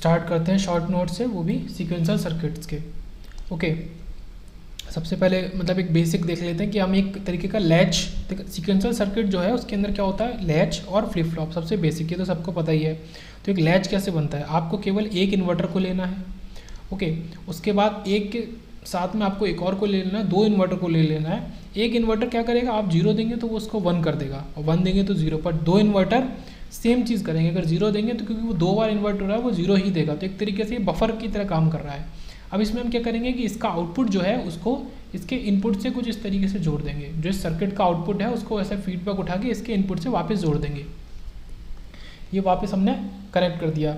Start करते हैं short note से, वो भी सीक्वेंशियल सर्किट्स के। ओके, सबसे पहले मतलब एक बेसिक देख लेते हैं कि हम एक तरीके का लैच, सीक्वेंशियल सर्किट जो है उसके अंदर क्या होता है, लैच और फ्लिप फ्लॉप। सबसे बेसिक, ये तो सबको पता ही है। तो एक लैच कैसे बनता है, आपको केवल एक इन्वर्टर को लेना है। ओके, उसके बाद एक के साथ में आपको एक और को ले लेना है, दो इन्वर्टर को ले लेना है। एक इन्वर्टर क्या करेगा, आप जीरो देंगे तो वो उसको वन कर देगा, और वन देंगे तो जीरो। पर दो इन्वर्टर सेम चीज़ करेंगे, अगर जीरो देंगे तो क्योंकि वो दो बार इन्वर्ट हो रहा है वो जीरो ही देगा। तो एक तरीके से ये बफर की तरह काम कर रहा है। अब इसमें हम क्या करेंगे कि इसका आउटपुट जो है उसको इसके इनपुट से कुछ इस तरीके से जोड़ देंगे। जो इस सर्किट का आउटपुट है उसको ऐसे फीडबैक उठा के इसके इनपुट से वापस जोड़ देंगे। ये वापस हमने कनेक्ट कर दिया।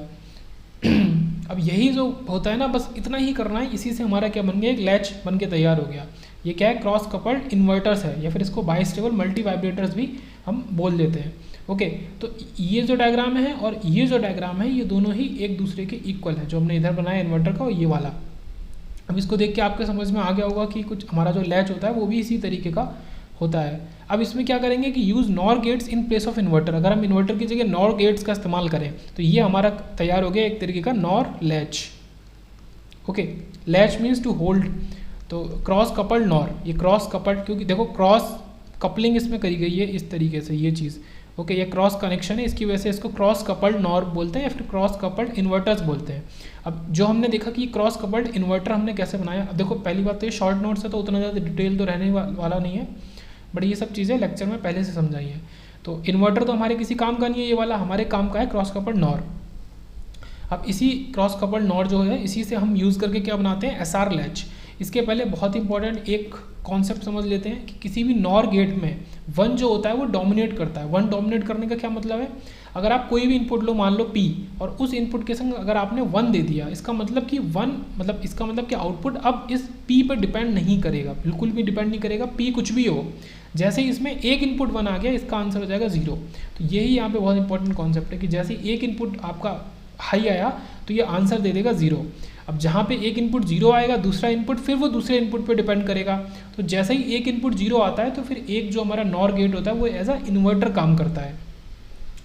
अब यही जो होता है ना, बस इतना ही करना है। इसी से हमारा क्या बन गया, एक लैच बन के तैयार हो गया। ये क्या है, क्रॉस कपल्ड इन्वर्टर्स है, या फिर इसको बाइस्टेबल मल्टी वाइब्रेटर्स भी हम बोल देते हैं। ओके, तो ये जो डायग्राम है और ये जो डायग्राम है, ये दोनों ही एक दूसरे के इक्वल है, जो हमने इधर बनाया इन्वर्टर का और ये वाला। अब इसको देख के आपके समझ में आ गया होगा कि कुछ हमारा जो लैच होता है वो भी इसी तरीके का होता है। अब इसमें क्या करेंगे कि use NOR gates in place of inverter. अगर हम इन्वर्टर की जगह नॉर गेट्स का इस्तेमाल करें तो ये हमारा तैयार हो गया एक तरीके का NOR latch. Okay, latch means to hold. तो क्रॉस कपल्ड नॉर, ये क्रॉस कपल्ड, क्योंकि देखो क्रॉस कपलिंग इसमें करी गई है इस तरीके से, ये चीज़। ओके, ये क्रॉस कनेक्शन है, इसकी वजह से इसको क्रॉस कपल्ड नॉर बोलते हैं, या फिर क्रॉस कपल्ड इन्वर्टर्स बोलते हैं। अब जो हमने देखा कि क्रॉस कपल्ड इन्वर्टर हमने कैसे बनाया, अब देखो पहली बात तो ये शॉर्ट नोट्स है तो उतना ज़्यादा डिटेल तो रहने वाला नहीं है, बट ये सब चीज़ें लेक्चर में पहले से समझाई हैं। तो इन्वर्टर तो हमारे किसी काम का नहीं है, ये वाला हमारे काम का है क्रॉस कपल्ड नॉर। अब इसी क्रॉस कपल्ड नॉर जो है, इसी से हम यूज़ करके क्या बनाते हैं, एसआर लैच। इसके पहले बहुत इंपॉर्टेंट एक कॉन्सेप्ट समझ लेते हैं कि किसी भी नॉर गेट में वन जो होता है वो डोमिनेट करता है। वन डोमिनेट करने का क्या मतलब है, अगर आप कोई भी इनपुट लो, मान लो पी, और उस इनपुट के संग अगर आपने वन दे दिया, इसका मतलब कि वन, मतलब इसका मतलब कि आउटपुट अब इस पी पर डिपेंड नहीं करेगा, बिल्कुल भी डिपेंड नहीं करेगा, पी कुछ भी हो। जैसे ही इसमें एक इनपुट वन आ गया, इसका आंसर हो जाएगा जीरो। तो यही यहाँ पे बहुत इंपॉर्टेंट कॉन्सेप्ट है कि जैसे एक इनपुट आपका हाई आया तो ये आंसर दे देगा जीरो। अब जहाँ पे एक इनपुट जीरो आएगा, दूसरा इनपुट फिर वो दूसरे इनपुट पे डिपेंड करेगा। तो जैसे ही एक इनपुट जीरो आता है तो फिर एक जो हमारा नॉर गेट होता है वो एज अ इन्वर्टर काम करता है।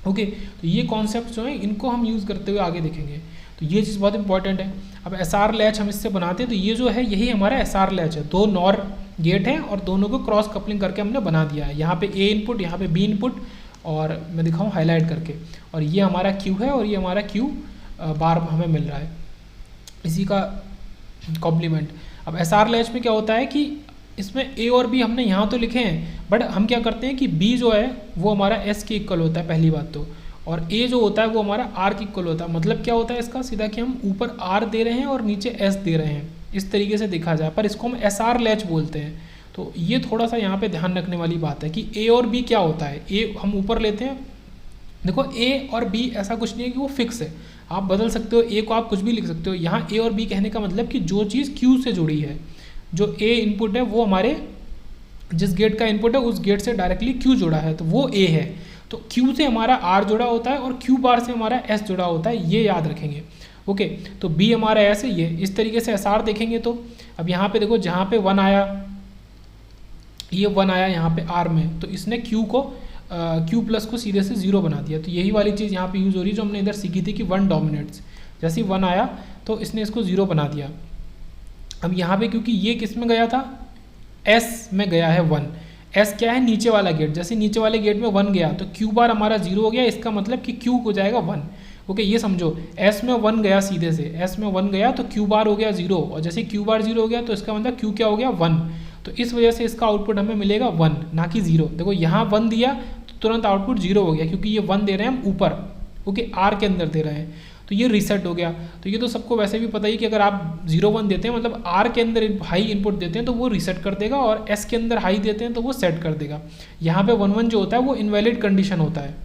ओके, तो ये कॉन्सेप्ट जो है इनको हम यूज़ करते हुए आगे देखेंगे। तो ये चीज़ बहुत इंपॉर्टेंट है। अब एसआर लैच हम इससे बनाते हैं, तो ये जो है यही हमारा एसआर लैच है। दो नॉर गेट हैं और दोनों को क्रॉस कपलिंग करके हमने बना दिया है। यहाँ पे ए इनपुट, यहाँ पे बी इनपुट, और मैं दिखाऊँ हाईलाइट करके, और ये हमारा क्यू है और ये हमारा क्यू बार हमें मिल रहा है, इसी का कॉम्प्लीमेंट। अब एसआर लैच में क्या होता है कि इसमें ए और बी हमने यहाँ तो लिखे हैं, बट हम क्या करते हैं कि बी जो है वो हमारा एस के इक्वल होता है पहली बात तो, और ए जो होता है वो हमारा आर के इक्वल होता है। मतलब क्या होता है इसका सीधा कि हम ऊपर आर दे रहे हैं और नीचे एस दे रहे हैं, इस तरीके से देखा जाए, पर इसको हम एसआर लैच बोलते हैं। तो ये थोड़ा सा यहाँ पे ध्यान रखने वाली बात है कि ए और बी क्या होता है। ए हम ऊपर लेते हैं, देखो ए और बी ऐसा कुछ नहीं है कि वो फिक्स है, आप बदल सकते हो, ए को आप कुछ भी लिख सकते हो। यहाँ ए और बी कहने का मतलब कि जो चीज़ क्यू से जुड़ी है, जो ए इनपुट है वो हमारे जिस गेट का इनपुट है उस गेट से डायरेक्टली क्यू जुड़ा है तो वो ए है। तो क्यू से हमारा आर जुड़ा होता है और क्यू बार से हमारा एस जुड़ा होता है, ये याद रखेंगे। ओके, तो बी हमारा एस है, ये इस तरीके से एस आर देखेंगे। तो अब यहाँ पे देखो, जहाँ पे वन आया, ये वन आया यहाँ पे आर में, तो इसने क्यू को क्यू प्लस को सीधे से जीरो बना दिया। तो यही वाली चीज़ यहाँ पे यूज़ हो रही है जो हमने इधर सीखी थी कि वन डोमिनेट्स। जैसे ही वन आया तो इसने इसको जीरो बना दिया। अब यहाँ पे क्योंकि ये किस में गया था, एस में गया है वन। एस क्या है, नीचे वाला गेट। जैसे नीचे वाले गेट में वन गया तो क्यू बार हमारा जीरो हो गया, इसका मतलब कि क्यू हो जाएगा वन। ओके, ये समझो, एस में वन गया, सीधे से एस में वन गया तो क्यू बार हो गया जीरो, और जैसे क्यू बार जीरो हो गया तो इसका मतलब क्यू क्या हो गया, वन। तो इस वजह से इसका आउटपुट हमें मिलेगा वन, ना कि जीरो। देखो यहाँ वन दिया तो तुरंत आउटपुट जीरो हो गया, क्योंकि ये वन दे रहे हैं हम ऊपर, ओके, आर के अंदर दे रहे हैं, तो ये रीसेट हो गया। तो ये तो सबको वैसे भी पता ही कि अगर आप 0 1 देते हैं मतलब आर के अंदर हाई इनपुट देते हैं तो वो रीसेट कर देगा, और एस के अंदर हाई देते हैं तो वो सेट कर देगा। यहाँ पे 1 1 जो होता है वो इनवैलिड कंडीशन होता है,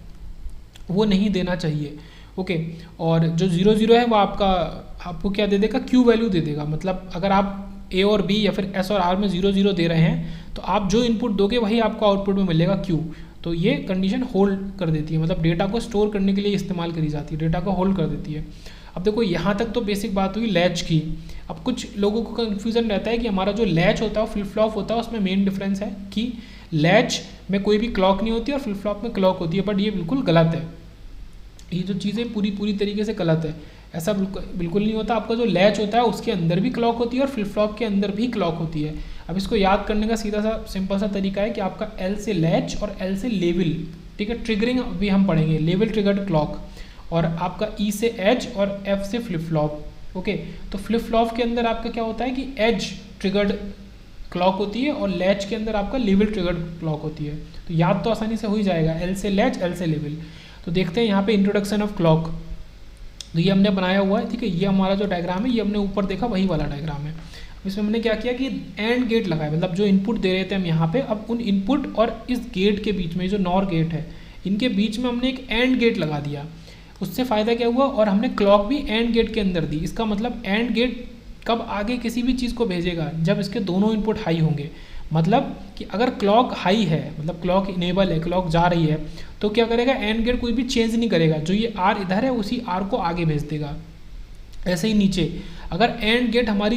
वो नहीं देना चाहिए। ओके, और जो 0 0 है वो आपको क्या दे देगा, क्यू वैल्यू दे देगा। मतलब अगर आप ए और बी या फिर एस और आर में 0 0 दे रहे हैं तो आप जो इनपुट दोगे वही आपको आउटपुट में मिलेगा क्यू। तो ये कंडीशन होल्ड कर देती है, मतलब डेटा को स्टोर करने के लिए इस्तेमाल करी जाती है, डेटा को होल्ड कर देती है। अब देखो यहाँ तक तो बेसिक बात हुई लैच की। अब कुछ लोगों को कन्फ्यूज़न रहता है कि हमारा जो लैच होता है फ्लिप फ्लॉप होता है, उसमें मेन डिफरेंस है कि लैच में कोई भी क्लॉक नहीं होती और फ्लिप फ्लॉप में क्लॉक होती है, बट ये बिल्कुल गलत है। ये जो चीज़ें पूरी तरीके से गलत है। ऐसा बिल्कुल नहीं होता। आपका जो लैच होता है उसके अंदर भी क्लॉक होती है और फ्लिप फ्लॉप के अंदर भी क्लॉक होती है। अब इसको याद करने का सीधा सा सिंपल सा तरीका है कि आपका एल से लैच और एल से लेवल, ठीक है, ट्रिगरिंग भी हम पढ़ेंगे, लेवल ट्रिगर्ड क्लॉक, और आपका ई से एज और एफ से फ्लिप फ्लॉप। ओके, तो फ्लिप फ्लॉप के अंदर आपका क्या होता है कि एज ट्रिगर्ड क्लॉक होती है और लैच के अंदर आपका लेवल ट्रिगर्ड क्लॉक होती है। तो याद तो आसानी से हो ही जाएगा, एल से लैच, एल से लेवल। तो देखते हैं यहाँ पे इंट्रोडक्शन ऑफ क्लॉक, तो ये हमने बनाया हुआ है, ठीक है। ये हमारा जो डायग्राम है ये हमने ऊपर देखा वही वाला डायग्राम है। इसमें हमने क्या किया कि एंड गेट लगाया, मतलब जो इनपुट दे रहे थे हम यहाँ पे, अब उन इनपुट और इस गेट के बीच में, जो नॉर गेट है, इनके बीच में हमने एक एंड गेट लगा दिया। उससे फ़ायदा क्या हुआ, और हमने क्लॉक भी एंड गेट के अंदर दी। इसका मतलब एंड गेट कब आगे किसी भी चीज़ को भेजेगा, जब इसके दोनों इनपुट हाई होंगे। मतलब कि अगर क्लॉक हाई है, मतलब क्लॉक इनेबल है, क्लॉक जा रही है, तो क्या करेगा, एंड गेट कोई भी चेंज नहीं करेगा, जो ये आर इधर है उसी आर को आगे भेज देगा। ऐसे ही नीचे अगर एंड गेट हमारी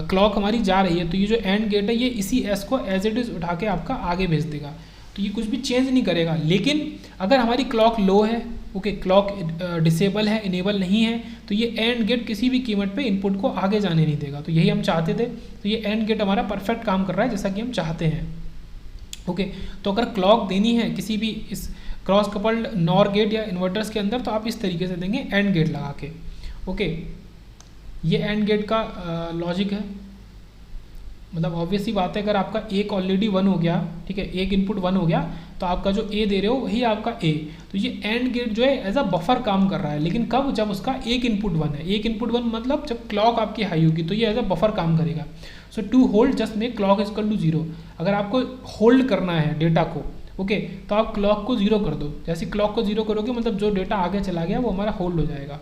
क्लॉक हमारी जा रही है, तो ये जो एंड गेट है ये इसी एस को एज इट इज़ उठा के आपका आगे भेज देगा, तो ये कुछ भी चेंज नहीं करेगा। लेकिन अगर हमारी क्लॉक लो है, ओके, क्लॉक डिसेबल है, इनेबल नहीं है, तो ये एंड गेट किसी भी कीमत पे इनपुट को आगे जाने नहीं देगा। तो यही हम चाहते थे, तो ये एंड गेट हमारा परफेक्ट काम कर रहा है जैसा कि हम चाहते हैं। ओके, तो अगर क्लॉक देनी है किसी भी इस क्रॉस कपल्ड नॉर गेट या इन्वर्टर्स के अंदर, तो आप इस तरीके से देंगे एंड गेट लगा के। ओके, ये एंड गेट का लॉजिक है। मतलब ऑब्वियस ही बात है, अगर आपका एक ऑलरेडी 1 हो गया, ठीक है, एक इनपुट 1 हो गया, तो आपका जो ए दे रहे हो वही आपका ए। तो ये एंड गेट जो है एज अ बफर काम कर रहा है, लेकिन कब, जब उसका एक इनपुट 1 है। एक इनपुट 1 मतलब जब क्लॉक आपकी हाई होगी, तो ये एज अ बफर काम करेगा। So to hold just make clock is equal to 0। अगर आपको होल्ड करना है डेटा को, ओके, तो आप क्लॉक को 0 कर दो। जैसे क्लॉक को 0 करोगे, मतलब जो डेटा आगे चला गया वो हमारा होल्ड हो जाएगा।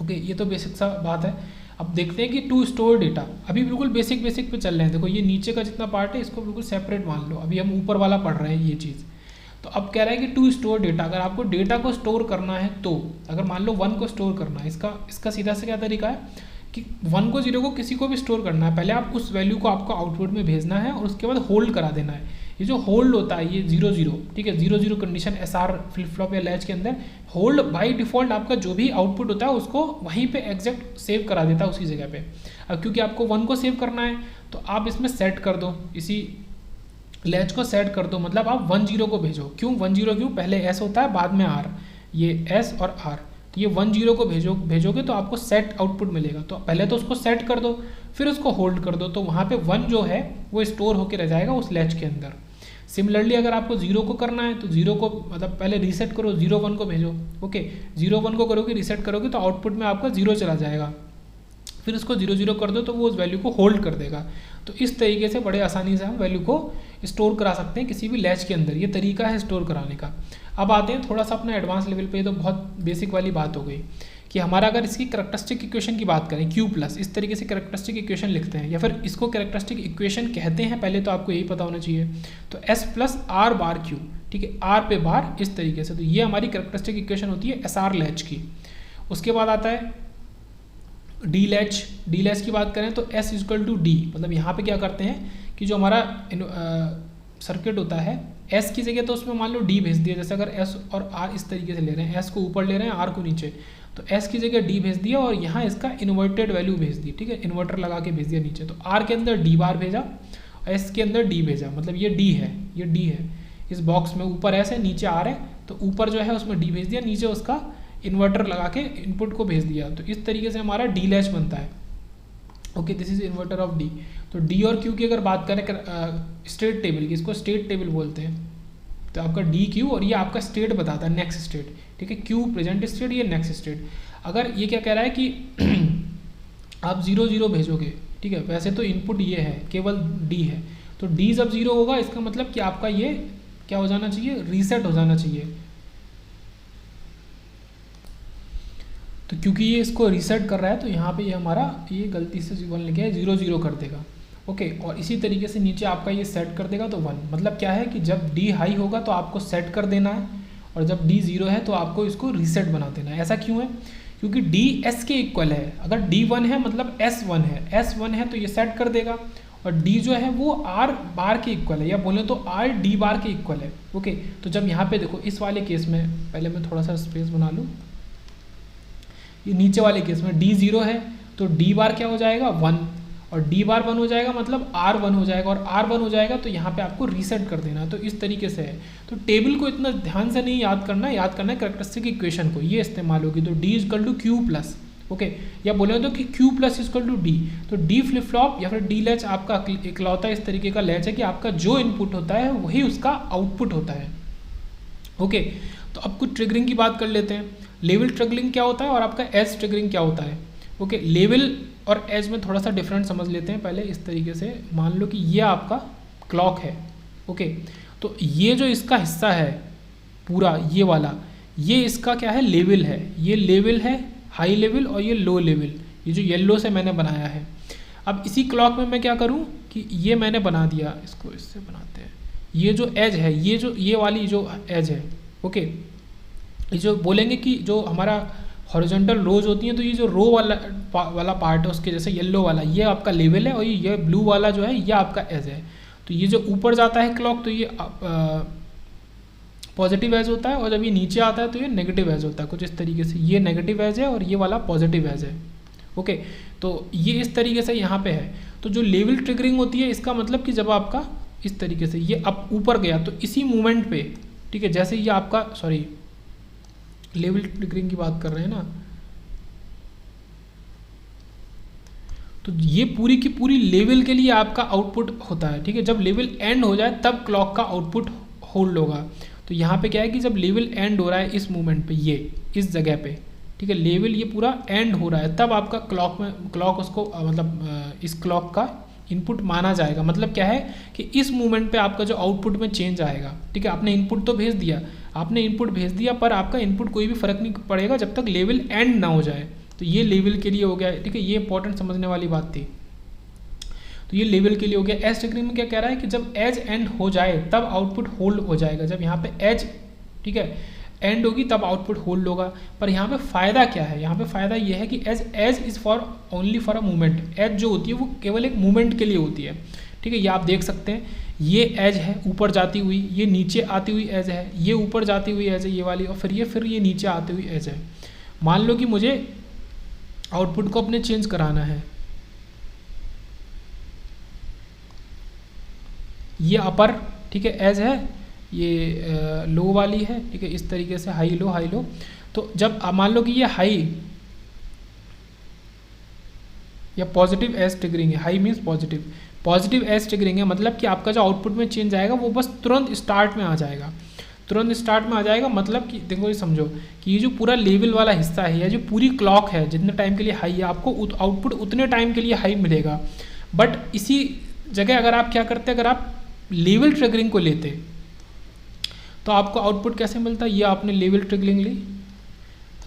ओके, ये तो बेसिक सा बात है। अब देखते हैं कि टू स्टोर डेटा, अभी बिल्कुल बेसिक पे चल रहे हैं। देखो ये नीचे का जितना पार्ट है इसको बिल्कुल सेपरेट मान लो, अभी हम ऊपर वाला पढ़ रहे हैं ये चीज़। तो अब कह रहा है कि टू स्टोर डेटा, अगर आपको डेटा को स्टोर करना है, तो अगर मान लो 1 को स्टोर करना है, इसका सीधा से क्या तरीका है कि 1 को 0 को किसी को भी स्टोर करना है, पहले आप उस वैल्यू को आपको आउटपुट में भेजना है और उसके बाद होल्ड करा देना है। ये जो होल्ड होता है ये 0-0, ठीक है, 0-0 कंडीशन एसआर फ्लिप फ्लॉप या लैच के अंदर होल्ड बाय डिफ़ॉल्ट आपका जो भी आउटपुट होता है उसको वहीं पे एग्जैक्ट सेव करा देता है उसी जगह पे। अब क्योंकि आपको 1 को सेव करना है, तो आप इसमें सेट कर दो, इसी लैच को सेट कर दो, मतलब आप 1-0 को भेजो। क्यों 1-0, क्यों, पहले एस होता है बाद में आर, ये एस और आर, तो ये 1-0 को भेजोगे तो आपको सेट आउटपुट मिलेगा। तो पहले तो उसको सेट कर दो, फिर उसको होल्ड कर दो, तो वहाँ पे 1 जो है वो स्टोर होकर रह जाएगा उस लैच के अंदर। सिमिलरली अगर आपको 0 को करना है, तो 0 को मतलब पहले रीसेट करो, 0-1 को भेजो। ओके, 0-1 को करोगे, रीसेट करोगे, तो आउटपुट में आपका 0 चला जाएगा। फिर उसको 0-0 कर दो तो वो उस वैल्यू को होल्ड कर देगा। तो इस तरीके से बड़े आसानी से हम वैल्यू को स्टोर करा सकते हैं किसी भी लैच के अंदर। ये तरीका है स्टोर कराने का। अब आते हैं थोड़ा सा अपने एडवांस लेवल पे, तो बहुत बेसिक वाली बात हो गई कि हमारा अगर इसकी कैरेक्टरिस्टिक इक्वेशन की बात करें, Q प्लस, इस तरीके से कैरेक्टरिस्टिक इक्वेशन लिखते हैं, या फिर इसको कैरेक्टरिस्टिक इक्वेशन कहते हैं, पहले तो आपको यही पता होना चाहिए। तो S plus are bar Q, ठीक है, R पे बार इस तरीके से, तो ये हमारी कैरेक्टरिस्टिक इक्वेशन होती है SR लैच की। उसके बाद आता है डी लैच की बात करें तो S इक्वल टू डी, मतलब यहाँ पे क्या करते हैं कि जो हमारा सर्किट होता है, S की जगह तो उसमें मान लो D भेज दिया। जैसे अगर S और R इस तरीके से ले रहे हैं, S को ऊपर ले रहे हैं, R को नीचे, तो S की जगह D भेज दिया और यहाँ इसका इन्वर्टेड वैल्यू भेज दी, ठीक है, इन्वर्टर लगा के भेज दिया नीचे। तो R के अंदर D बार भेजा, S के अंदर D भेजा, मतलब ये D है, ये D है इस बॉक्स में, ऊपर S है नीचे R है, तो ऊपर जो है उसमें D भेज दिया, नीचे उसका इन्वर्टर लगा के इनपुट को भेज दिया। तो इस तरीके से हमारा डी लैच बनता है। Okay, this is inverter of D. तो डी और क्यू की अगर बात करें स्टेट टेबल की, इसको स्टेट टेबल बोलते हैं। तो आपका डी क्यू, और ये आपका स्टेट बताता है, नेक्स्ट स्टेट, ठीक है, क्यू प्रेजेंट स्टेट, ये नेक्स्ट स्टेट। अगर ये क्या कह रहा है कि आप 0-0 भेजोगे, ठीक है, वैसे तो इनपुट ये है, केवल डी है, तो डी जब 0 होगा इसका मतलब कि आपका ये क्या हो जाना चाहिए, रीसेट हो जाना चाहिए। तो क्योंकि ये इसको रीसेट कर रहा है, तो यहाँ पे ये हमारा ये गलती से 1 लिखा है, 0-0 कर देगा। ओके, और इसी तरीके से नीचे आपका ये सेट कर देगा, तो 1, मतलब क्या है कि जब डी हाई होगा तो आपको सेट कर देना है, और जब डी 0 है तो आपको इसको रीसेट बना देना है। ऐसा क्यों है, क्योंकि डी एस के इक्वल है। अगर डी 1 है मतलब एस 1 है, एस 1 है तो ये सेट कर देगा, और डी जो है वो आर बार के इक्वल है, या बोले तो आर डी बार के इक्वल है। ओके, तो जब यहाँ पे देखो इस वाले केस में, पहले मैं थोड़ा सा स्पेस बना लूँ, ये नीचे वाले केस में डी 0 है तो डी बार क्या हो जाएगा 1, और डी बार 1 हो जाएगा मतलब आर 1 हो जाएगा, और आर 1 हो जाएगा तो यहाँ पे आपको रीसेट कर देना है। तो इस तरीके से है। तो टेबल को इतना ध्यान से नहीं याद करना है, याद करना है कैरेक्टरिस्टिक इक्वेशन को, ये इस्तेमाल होगी। तो D equal to Q plus, okay, या बोले तो कि Q plus equal to D. तो डी फ्लिप फ्लॉप या फिर डी लैच आपका इकलौता इस तरीके का लैच है कि आपका जो इनपुट होता है वही उसका आउटपुट होता है, ओके। तो अब कुछ ट्रिगरिंग की बात कर लेते हैं। लेवल ट्रिगरिंग क्या होता है और आपका एज ट्रिगरिंग क्या होता है, ओके। लेवल और एज में थोड़ा सा डिफरेंट समझ लेते हैं पहले। इस तरीके से मान लो कि ये आपका क्लॉक है, ओके। तो ये जो इसका हिस्सा है पूरा ये वाला, ये इसका क्या है, लेवल है। ये लेवल है हाई लेवल और ये लो लेवल, ये जो येलो से मैंने बनाया है। अब इसी क्लॉक में मैं क्या करूं कि ये मैंने बना दिया, इसको इससे बनाते हैं। ये जो एज है, ये वाली जो एज है, ओके, ये जो बोलेंगे कि जो हमारा हॉरिजॉन्टल रोज होती हैं, तो ये जो रो वाला पार्ट है उसके जैसे येलो वाला, ये आपका लेवल है, और ये ब्लू वाला जो है ये आपका एज है। तो ये जो ऊपर जाता है क्लॉक तो ये पॉजिटिव एज होता है, और जब ये नीचे आता है तो ये नेगेटिव एज होता है, कुछ इस तरीके से। ये नेगेटिव एज है और ये वाला पॉजिटिव एज है, ओके। तो ये इस तरीके से यहाँ पे है। तो जो लेवल ट्रिगरिंग होती है इसका मतलब कि जब आपका इस तरीके से ये अप ऊपर गया तो इसी मूवमेंट पे, ठीक है, जैसे ये आपका सॉरी लेवल ट्रिगरिंग की बात कर रहे हैं ना, तो ये पूरी की पूरी लेवल के लिए आपका आउटपुट होता है, ठीक है। जब लेवल एंड हो जाए तब क्लॉक का आउटपुट होल्ड होगा। तो यहाँ पे क्या है कि जब लेवल एंड हो रहा है इस मोमेंट पे, ये इस जगह पे, ठीक है, लेवल ये पूरा एंड हो रहा है, तब आपका क्लॉक उसको मतलब इस क्लॉक का इनपुट माना जाएगा। मतलब क्या है कि इस मोमेंट पे आपका जो आउटपुट में चेंज आएगा, ठीक है। आपने इनपुट तो भेज दिया, पर आपका इनपुट कोई भी फर्क नहीं पड़ेगा जब तक लेवल एंड ना हो जाए। तो ये लेवल के लिए हो गया, ठीक है, ये इंपॉर्टेंट समझने वाली बात थी। तो ये लेवल के लिए हो गया। एज ट्रिगरिंग में क्या कह रहा है कि जब एज एंड हो जाए तब आउटपुट होल्ड हो जाएगा। जब यहाँ पे एज, ठीक है, एंड होगी तब आउटपुट होल्ड होगा। पर यहाँ पे फ़ायदा क्या है, यहाँ पे फ़ायदा ये है कि edge is for only for a movement. Edge जो होती है वो केवल एक मूवमेंट के लिए होती है, ठीक है। ये आप देख सकते हैं, ये एज है ऊपर जाती हुई, ये नीचे आती हुई एज है, ये ऊपर जाती हुई एज है ये वाली, और फिर ये नीचे आती हुई एज है। मान लो कि मुझे आउटपुट को अपने चेंज कराना है, ये अपर, ठीक है, एज है, ये लो वाली है, ठीक है, इस तरीके से हाई लो। तो जब मान लो कि ये हाई या पॉजिटिव एज ट्रिगरिंग है, high means positive edge triggering है, मतलब कि आपका जो आउटपुट में चेंज आएगा वो बस तुरंत स्टार्ट में आ जाएगा, मतलब कि देखो ये समझो कि ये जो पूरा लेवल वाला हिस्सा है या जो पूरी क्लॉक है जितने टाइम के लिए हाई है, आपको आउटपुट उतने टाइम के लिए हाई मिलेगा। बट इसी जगह अगर आप क्या करते, अगर आप लेवल ट्रिगरिंग को लेते तो आपको आउटपुट कैसे मिलता है, ये आपने लेवल ट्रिगरिंग ली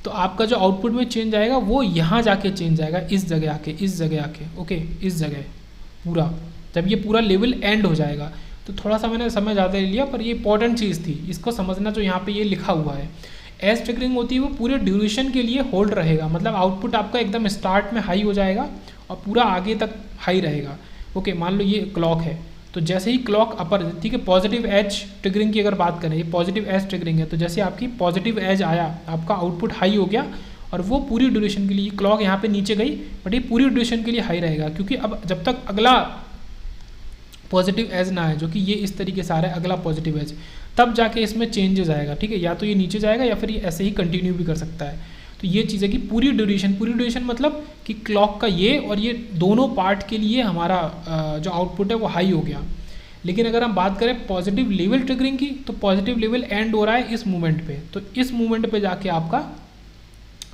तो आपका जो आउटपुट में चेंज आएगा वो यहाँ जाके चेंज आएगा, इस जगह आके, ओके, इस जगह पूरा, जब ये पूरा लेवल एंड हो जाएगा। तो थोड़ा सा मैंने समय ज़्यादा ले लिया, पर ये इंपॉर्टेंट चीज़ थी, इसको समझना जो यहाँ पे ये लिखा हुआ है। एज ट्रिगरिंग होती है वो पूरे ड्यूरेशन के लिए होल्ड रहेगा, मतलब आउटपुट आपका एकदम स्टार्ट में हाई हो जाएगा और पूरा आगे तक हाई रहेगा, ओके। मान लो ये क्लॉक है, तो जैसे ही क्लॉक अपर, ठीक है, पॉजिटिव एज ट्रिगरिंग की अगर बात करें, ये पॉजिटिव एज ट्रिगरिंग है, तो जैसे आपकी पॉजिटिव एज आया आपका आउटपुट हाई हो गया, और वो पूरी ड्यूरेशन के लिए, क्लॉक यहाँ पे नीचे गई बट ये पूरी ड्यूरेशन के लिए हाई रहेगा, क्योंकि अब जब तक अगला पॉजिटिव एज ना है, जो कि ये इस तरीके से आ रहा है अगला पॉजिटिव एज, तब जाके इसमें चेंजेस आएगा, ठीक है। या तो ये नीचे जाएगा या फिर ये ऐसे ही कंटिन्यू भी कर सकता है। तो ये चीज़ है कि पूरी ड्यूरेशन मतलब कि क्लॉक का ये और ये दोनों पार्ट के लिए हमारा जो आउटपुट है वो हाई हो गया। लेकिन अगर हम बात करें पॉजिटिव लेवल ट्रिगरिंग की, तो पॉजिटिव लेवल एंड हो रहा है इस मूवमेंट पे, तो इस मूवमेंट पे जाके आपका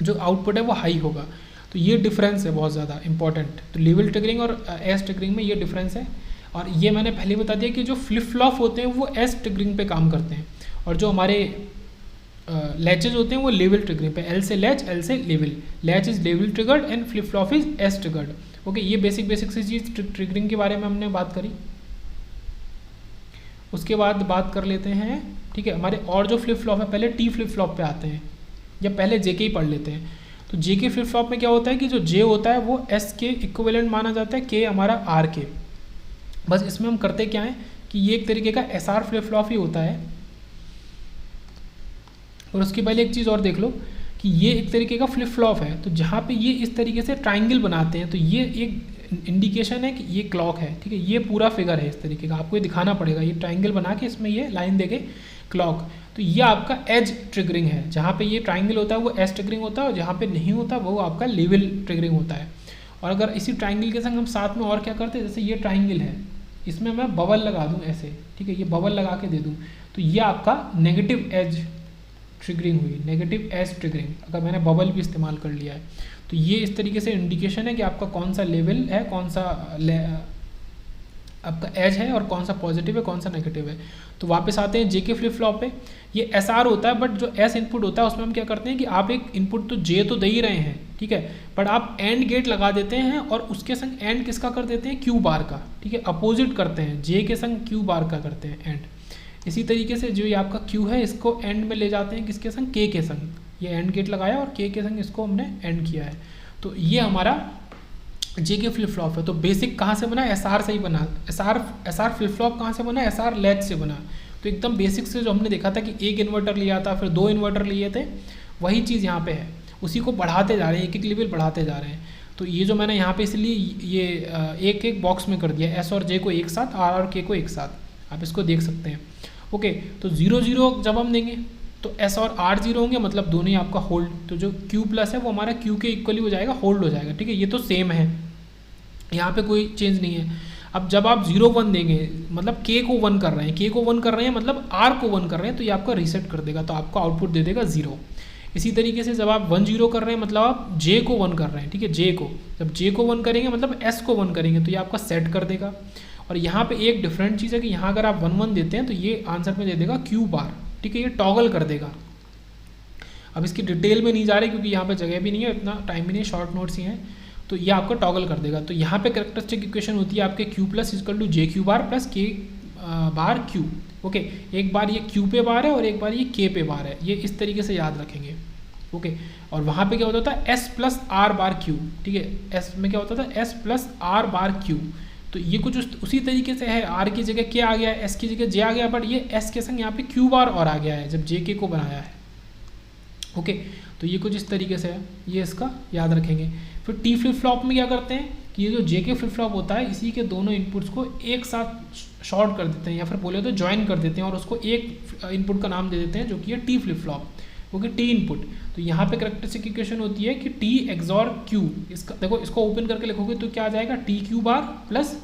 जो आउटपुट है वो हाई होगा। तो ये डिफरेंस है बहुत ज़्यादा इंपॉर्टेंट। तो लेवल ट्रिगरिंग और एज ट्रिगरिंग में ये डिफरेंस है। और ये मैंने पहले बता दिया कि जो फ्लिप फ्लॉप होते हैं वो एज ट्रिगरिंग पे काम करते हैं, और जो हमारे लैचेज होते हैं वो लेवल ट्रिगरिंग पे, एल से लैच, एल से level. Latch is level triggered and flip flop is edge triggered, okay. ये बेसिक सी चीज़ ट्रिगरिंग के बारे में हमने बात करी। उसके बाद बात कर लेते हैं, ठीक है, हमारे और जो फ्लिप फ्लॉप है, पहले टी फ्लिप फ्लॉप पे आते हैं, या पहले जे के ही पढ़ लेते हैं। तो जे के फ्लिप फ्लॉप में क्या होता है कि जो जे होता है वो एस के इक्विवेलेंट माना जाता है, के हमारा आर के। बस इसमें हम करते क्या है कि ये एक तरीके का एस आर फ्लिप फ्लॉप ही होता है। और उसके पहले एक चीज़ और देख लो कि ये एक तरीके का फ्लिप फ्लॉप है, तो जहाँ पे ये इस तरीके से ट्राइंगल बनाते हैं तो ये एक इंडिकेशन है कि ये क्लॉक है, ठीक है। ये पूरा फिगर है इस तरीके का, आपको ये दिखाना पड़ेगा, ये ट्राइंगल बना के इसमें ये लाइन देके क्लॉक, तो ये आपका एज ट्रिगरिंग है। जहाँ पे ये ट्राइंगल होता है वो एज ट्रिगरिंग होता है, और जहाँ पे नहीं होता वो आपका लेवल ट्रिगरिंग होता है। और अगर इसी ट्राइंगल के संग हम साथ में और क्या करते हैं, जैसे ये ट्राइंगल है, इसमें मैं बबल लगा दूँ ऐसे, ठीक है, ये बबल लगा के दे दूँ, तो ये आपका नेगेटिव एज ट्रिगरिंग हुई, नेगेटिव एज ट्रिगरिंग, अगर मैंने बबल भी इस्तेमाल कर लिया है। तो ये इस तरीके से इंडिकेशन है कि आपका कौन सा लेवल है, कौन सा आपका एज है, और कौन सा पॉजिटिव है, कौन सा नेगेटिव है। तो वापस आते हैं जेके फ्लिप फ्लॉप पे। ये एसआर होता है, बट जो एस इनपुट होता है उसमें हम क्या करते हैं कि आप एक इनपुट तो जे तो दे ही रहे हैं, ठीक है, बट आप एंड गेट लगा देते हैं और उसके संग एंड किसका कर देते हैं, क्यू बार का, ठीक है, अपोजिट करते हैं, जे के संग क्यू बार का करते हैं एंड। इसी तरीके से जो ये आपका क्यू है इसको एंड में ले जाते हैं किसके संग, के संग, ये एंड गेट लगाया और के संग इसको हमने एंड किया है। तो ये हमारा जेके फ्लिप फ्लॉप है। तो बेसिक कहाँ से बना, एसआर से ही बना। एसआर फ्लिप फ्लॉप कहाँ से बना, एसआर लैच से बना। तो एकदम बेसिक से जो हमने देखा था कि एक इन्वर्टर लिया था, फिर 2 इन्वर्टर लिए थे, वही चीज़ यहाँ पे है, उसी को बढ़ाते जा रहे हैं, एक एक लेवल बढ़ाते जा रहे हैं। तो ये जो मैंने यहाँ पे इसलिए ये एक एक बॉक्स में कर दिया, एस और जे को एक साथ, आर और के को एक साथ, आप इसको देख सकते हैं। ओके, तो 0 0 जब हम देंगे तो एस और आर 0 होंगे, मतलब दोनों ही आपका होल्ड, तो जो क्यू प्लस है वो हमारा क्यू के इक्वली हो जाएगा, होल्ड हो जाएगा, ठीक है, ये तो सेम है, यहाँ पे कोई चेंज नहीं है। अब जब आप 0 1 देंगे, मतलब के को 1 कर रहे हैं, के को 1 कर रहे हैं मतलब आर को 1 कर रहे हैं, तो ये आपका रीसेट कर देगा, तो आपको आउटपुट दे देगा 0। इसी तरीके से जब आप 1 0 कर रहे हैं मतलब आप जे को 1 कर रहे हैं, ठीक है, जे को, जब जे को 1 करेंगे मतलब एस को 1 करेंगे, तो ये आपका सेट कर देगा। और यहाँ पे एक डिफरेंट चीज़ है कि यहाँ अगर आप 1 1 देते हैं तो ये आंसर में दे देगा क्यू बार, ठीक है, ये टॉगल कर देगा। अब इसकी डिटेल में नहीं जा रही क्योंकि यहाँ पे जगह भी नहीं है, इतना टाइम भी नहीं, शॉर्ट नोट्स ही हैं, तो ये आपको टॉगल कर देगा। तो यहाँ पे कैरेक्टरिस्टिक इक्वेशन होती है आपके Q plus equal to J Q bar plus K bar Q. Okay, एक बार ये क्यू पे बार है और एक बार ये के पे बार है, ये इस तरीके से याद रखेंगे। ओके, और वहाँ पे क्या होता था, S plus are bar Q, ठीक है, एस में क्या होता था, S plus are bar Q. तो ये कुछ उसी तरीके से है, आर की जगह के आ गया है, एस की जगह जे आ गया, बट ये एस के संग यहाँ पे क्यू बार और आ गया है जब जे के को बनाया है। ओके, तो ये कुछ इस तरीके से है, ये इसका याद रखेंगे। फिर टी फ्लिप फ्लॉप में क्या करते हैं कि ये जो जे के फ्लिप फ्लॉप होता है, इसी के दोनों इनपुट्स को एक साथ शॉर्ट कर देते हैं, या फिर बोले तो ज्वाइन कर देते हैं, और उसको एक इनपुट का नाम दे देते हैं जो कि है T flip flop, okay, T input. तो यहाँ पे कैरेक्टरिस्टिक इक्वेशन होती है कि टी एक्सॉर क्यू, इसका देखो, इसको ओपन करके लिखोगे तो क्या आ जाएगा, टी क्यू बार प्लस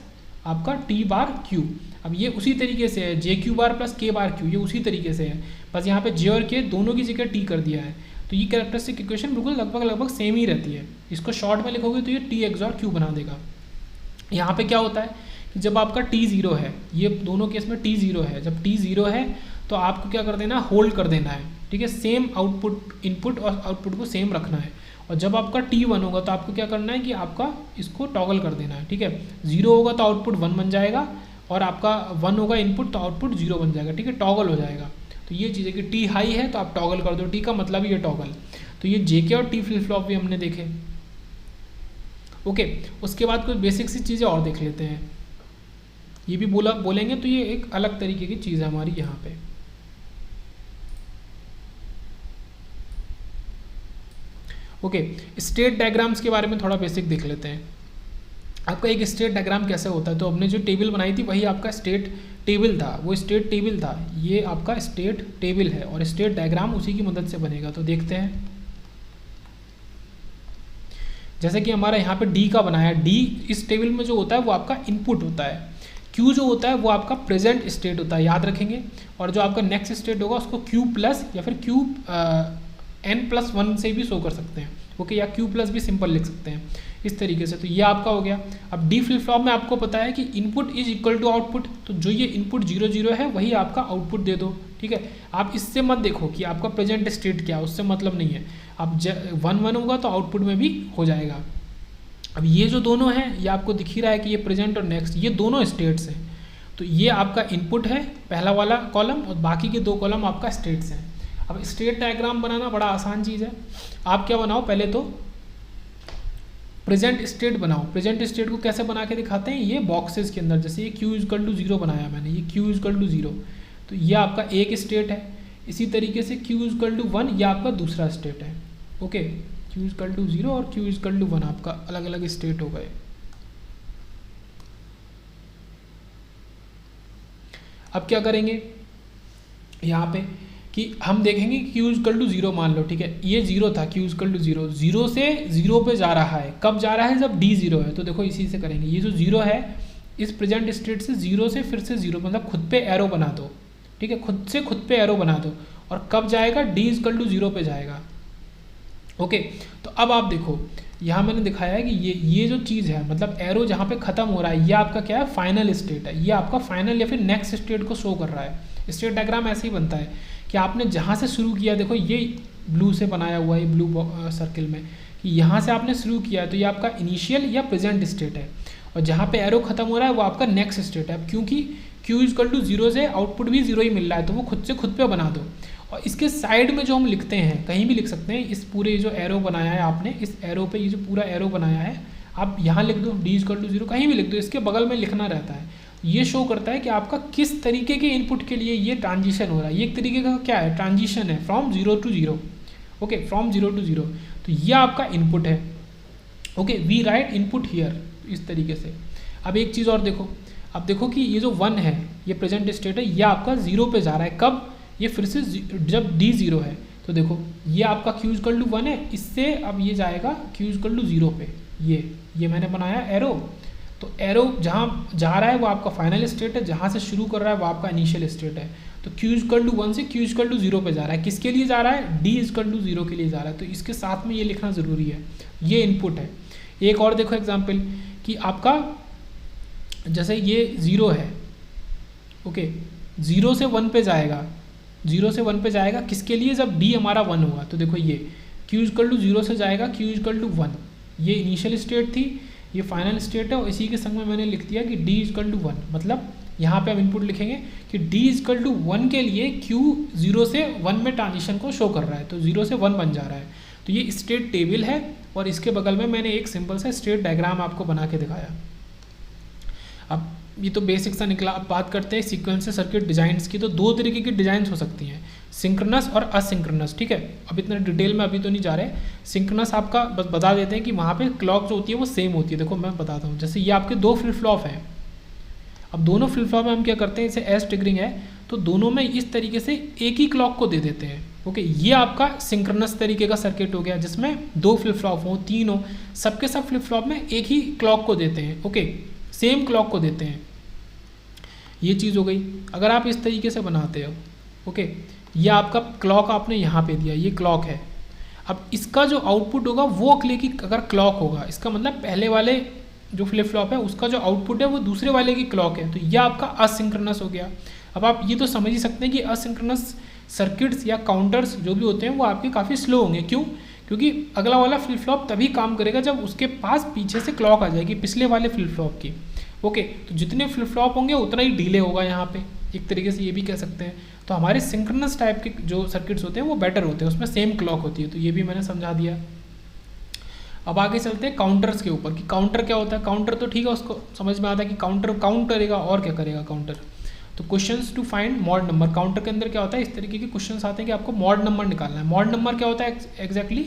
आपका टी बार क्यू। अब ये उसी तरीके से है, जे Q bar plus K bar Q, ये उसी तरीके से है, बस यहाँ पे जे और के दोनों की जगह टी कर दिया है। तो ये कैरेक्टरिस्टिक इक्वेशन बिल्कुल लगभग सेम ही रहती है। इसको शॉर्ट में लिखोगे तो ये टी एक्सॉर क्यू बना देगा। यहाँ पे क्या होता है कि जब आपका टी 0 है, ये दोनों केस में टी 0 है, जब टी 0 है तो आपको क्या कर देना, होल्ड कर देना है, ठीक है, सेम आउटपुट, इनपुट और आउटपुट को सेम रखना है। और जब आपका टी 1 होगा तो आपको क्या करना है कि आपका इसको टॉगल कर देना है, ठीक है, 0 होगा तो आउटपुट 1 बन जाएगा, और आपका 1 होगा इनपुट तो आउटपुट 0 बन जाएगा, ठीक है, टॉगल हो जाएगा। तो ये चीज़ है कि टी हाई है तो आप टॉगल कर दो, टी का मतलब ही है टॉगल। तो ये जेके और टी फ्लिप फ्लॉप भी हमने देखे। ओके, उसके बाद कुछ बेसिक सी चीज़ें और देख लेते हैं, ये भी बोलेंगे तो ये एक अलग तरीके की चीज़ है हमारी यहाँ पे। ओके, स्टेट डायग्राम्स के बारे में थोड़ा बेसिक देख लेते हैं। आपका एक स्टेट डायग्राम कैसे होता है, तो हमने जो टेबल बनाई थी वही आपका स्टेट टेबल था, वो स्टेट टेबल था, ये आपका स्टेट टेबल है, और स्टेट डायग्राम उसी की मदद से बनेगा। तो देखते हैं, जैसे कि हमारा यहाँ पे डी का बनाया, डी इस टेबल में जो होता है वो आपका इनपुट होता है, क्यू जो होता है वो आपका प्रेजेंट स्टेट होता है, याद रखेंगे, और जो आपका नेक्स्ट स्टेट होगा उसको क्यू प्लस या फिर क्यू n+1 से भी शो कर सकते हैं, ओके, या क्यू प्लस भी सिंपल लिख सकते हैं इस तरीके से। तो ये आपका हो गया। अब डी फ्लिप फ्लॉप में आपको पता है कि input is equal to output, तो जो ये इनपुट 0 0 है वही आपका आउटपुट दे दो, ठीक है। आप इससे मत देखो कि आपका प्रेजेंट स्टेट क्या है, उससे मतलब नहीं है। अब 1 1 होगा तो आउटपुट में भी हो जाएगा। अब ये जो दोनों हैं, ये आपको दिख ही रहा है कि ये प्रेजेंट और नेक्स्ट, ये दोनों स्टेट्स हैं। तो ये आपका इनपुट है पहला वाला कॉलम, और बाकी के 2 कॉलम आपका स्टेट्स हैं। अब स्टेट डायग्राम बनाना बड़ा आसान चीज़ है। आप क्या बनाओ, पहले तो प्रेजेंट स्टेट बनाओ। प्रेजेंट स्टेट को कैसे बना के दिखाते हैं, ये बॉक्सेस के अंदर, जैसे ये क्यू इजकल टू 0 बनाया मैंने, ये क्यू इजकल टू 0, तो ये आपका एक स्टेट है। इसी तरीके से क्यू इजकल टू 1 ये आपका दूसरा स्टेट है, ओके, क्यू इजकल टू 0 और क्यू इजकल टू 1 आपका अलग अलग स्टेट हो गए। अब क्या करेंगे यहाँ पे कि हम देखेंगे कि क्यू इजकल टू 0 मान लो, ठीक है, ये 0 था, क्यू इजकल टू 0, 0 से 0 पे जा रहा है, कब जा रहा है, जब डी 0 है। तो देखो इसी से करेंगे, ये जो 0 है इस प्रेजेंट स्टेट से 0 से फिर से 0, मतलब खुद पे एरो बना दो, ठीक है, खुद से खुद पे एरो बना दो, और कब जाएगा, डी इजकल टू 0 पे जाएगा। ओके, तो अब आप देखो यहाँ मैंने दिखाया है कि ये जो चीज़ है, मतलब एरो जहाँ पे ख़त्म हो रहा है, ये आपका क्या है, फाइनल स्टेट है, ये आपका फाइनल या फिर नेक्स्ट स्टेट को शो कर रहा है। स्टेट डायग्राम ऐसे ही बनता है कि आपने जहाँ से शुरू किया, देखो ये ब्लू से बनाया हुआ है, ब्लू सर्किल में, कि यहाँ से आपने शुरू किया है तो ये आपका इनिशियल या प्रेजेंट स्टेट है, और जहाँ पे एरो खत्म हो रहा है वो आपका नेक्स्ट स्टेट है। अब क्योंकि क्यू इजकल टू 0 से आउटपुट भी 0 ही मिल रहा है, तो वो खुद से खुद पे बना दो। और इसके साइड में जो हम लिखते हैं, कहीं भी लिख सकते हैं, इस पूरे जो एरो बनाया है आपने, इस एरो पे ये जो पूरा एरो बनाया है, आप यहाँ लिख दो डी इजकल टू 0, कहीं भी लिख दो, इसके बगल में लिखना रहता है। ये शो करता है कि आपका किस तरीके के इनपुट के लिए ये ट्रांजिशन हो रहा है। ये एक तरीके का क्या है, ट्रांजिशन है, from 0 to 0। Okay, from 0 to 0, तो ये आपका इनपुट है। Okay, we write input here, इस तरीके से। अब एक चीज़ और देखो, अब देखो कि ये जो 1 है, ये प्रेजेंट स्टेट है, ये आपका 0 पे जा रहा है, कब, ये फिर से जब डी 0 है। तो देखो ये आपका क्यू इजकल टू 1 है, इससे अब ये जाएगा क्यू इजकल टू 0 पे, ये मैंने बनाया एरो। तो एरो जहाँ जा रहा है वो आपका फाइनल स्टेट है, जहाँ से शुरू कर रहा है वो आपका इनिशियल स्टेट है। तो क्यू इजकल टू 1 से क्यू इजकल टू 0 पे जा रहा है, किसके लिए जा रहा है, डी इजकल टू 0 के लिए जा रहा है। तो इसके साथ में ये लिखना ज़रूरी है, ये इनपुट है। एक और देखो एग्जाम्पल कि आपका जैसे ये 0 है, ओके, 0 से 1 पे जाएगा, 0 से 1 पे जाएगा, किसके लिए, जब डी हमारा 1 होगा। तो देखो ये क्यू इजकल टू 0 से जाएगा क्यू इजकल टू 1, ये इनिशियल स्टेट थी, ये फाइनल स्टेट है, और इसी के संग में मैंने लिख दिया कि डी इजकल टू 1, मतलब यहाँ पे हम इनपुट लिखेंगे कि डी इजकल टू 1 के लिए क्यू 0 से 1 में ट्रांजिशन को शो कर रहा है, तो 0 से 1 बन जा रहा है। तो ये स्टेट टेबल है, और इसके बगल में मैंने एक सिंपल सा स्टेट डायग्राम आपको बना के दिखाया। अब ये तो बेसिक सा निकला। अब बात करते हैं सीक्वेंसर सर्किट डिज़ाइंस की। तो दो तरीके की डिज़ाइंस हो सकती हैं, सिंक्रोनस और असिंक्रोनस, ठीक है। अब इतना डिटेल में अभी तो नहीं जा रहे। सिंक्रोनस आपका बस बता देते हैं कि वहाँ पे क्लॉक जो होती है वो सेम होती है। देखो मैं बताता हूँ, जैसे ये आपके 2 फ्लिप फ्लॉप हैं। अब दोनों फ्लिप फ्लॉप में हम क्या करते हैं, इसे एस ट्रिगरिंग है, तो दोनों में इस तरीके से एक ही क्लॉक को दे देते हैं। ओके, ये आपका सिंक्रोनस तरीके का सर्किट हो गया, जिसमें 2 फ्लिप फ्लॉप हो, 3 हो, सबके सब फ्लिप फ्लॉप में एक ही क्लॉक को देते हैं। ओके, सेम क्लॉक को देते हैं, ये चीज़ हो गई। अगर आप इस तरीके से बनाते हो, ओके, ये आपका क्लॉक आपने यहाँ पे दिया, ये क्लॉक है। अब इसका जो आउटपुट होगा वो अगले की अगर क्लॉक होगा, इसका मतलब पहले वाले जो फ्लिप फ्लॉप है उसका जो आउटपुट है वो दूसरे वाले की क्लॉक है, तो यह आपका असिंक्रोनस हो गया। अब आप ये तो समझ ही सकते हैं कि असिंक्रोनस सर्किट्स या काउंटर्स जो भी होते हैं वो आपके काफ़ी स्लो होंगे। क्यों? क्योंकि अगला वाला फ्लिप फ्लॉप तभी काम करेगा जब उसके पास पीछे से क्लॉक आ जाएगी पिछले वाले फ्लिप फ्लॉप की। ओके, तो जितने फ्लिप फ्लॉप होंगे उतना ही डिले होगा यहाँ पे, एक तरीके से ये भी कह सकते हैं। तो हमारे सिंक्रोनस टाइप के जो सर्किट्स होते हैं वो बेटर होते हैं, उसमें सेम क्लॉक होती है। तो ये भी मैंने समझा दिया। अब आगे चलते हैं काउंटर्स के ऊपर कि काउंटर क्या होता है। काउंटर तो ठीक है, उसको समझ में आता है कि काउंटर काउंट करेगा, और क्या करेगा काउंटर। तो questions to find mod number, counter के अंदर क्या होता है, इस तरीके के क्वेश्चंस आते हैं कि आपको मॉड नंबर निकालना है। मॉड नंबर क्या होता है एग्जैक्टली